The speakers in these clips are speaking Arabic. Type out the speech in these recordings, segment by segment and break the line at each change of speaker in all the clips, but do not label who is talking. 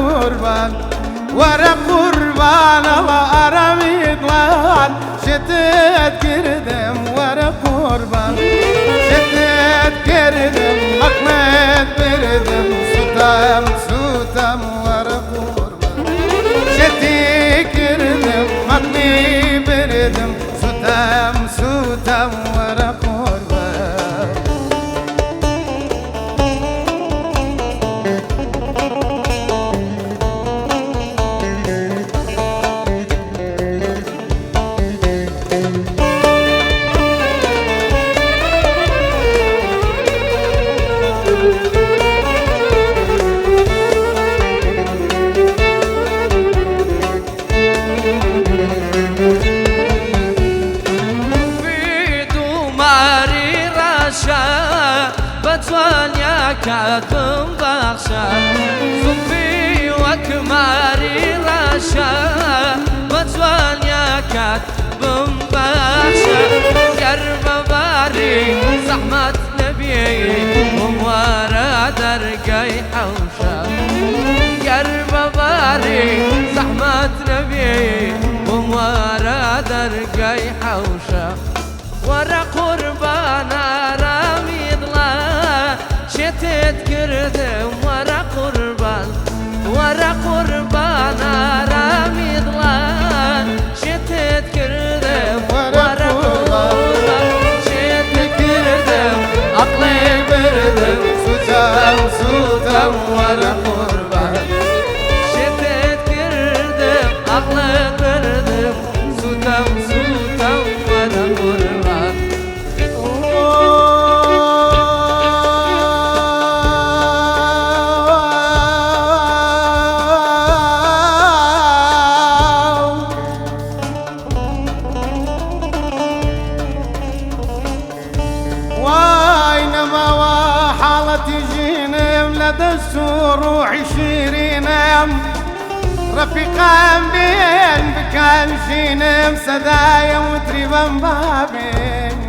قربان ورا قربان الله أرمي ضلال شتت كردم ورا قربان شتت كردم مقمت بردم سوتم سوتم ورا قربان شتت كردم مقمي بردم سوتم سوتم ورا قربان
بتوانيا كاتم بخشا صنفي وكماري رشا بتوانيا كاتم بخشا قرب باري زحمة نبي وموارا درقاي حوشا قرب باري زحمة نبي وموارا درقاي حوشا ورا قربانا رامي ضلال شتت كردم ورا قربانا رامي ضلال شتت كردم ورا قربان شتت كردم عقلي بردم
سوتم سوتم ورا قربان
شتت كردم عقلي بردم سوتم سوتم ورا قربان
روحي شيرينم رفيقا بين بكال شينم سدايا وتريبا بابين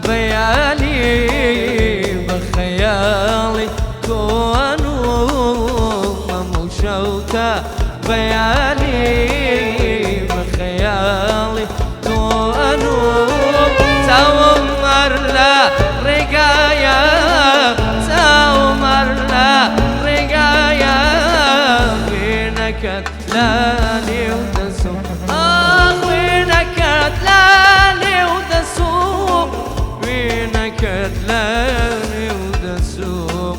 بيالي بخيالي كونو ممشوتا بيالي بخيالي كونو تاومر لا رقايا تاومر لا رقايا بينك تلالي ودسوم بينك تلالي ودسوم بينك تلالي ودسوم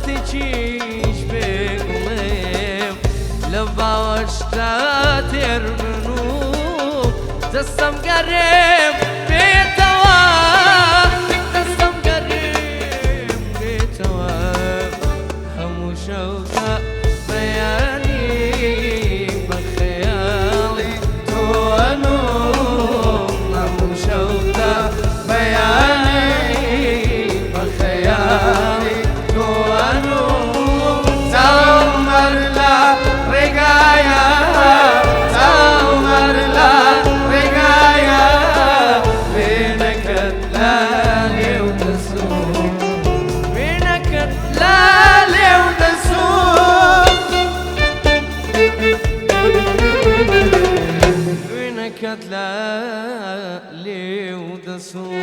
تجيش بقلب لبا واشتات يرمنو تسم قريب بيتواب تسم قريب بيتواب هم شوكة بياني بخيالي توانو هم شوكة بياني بخيالي وجات لي ودسور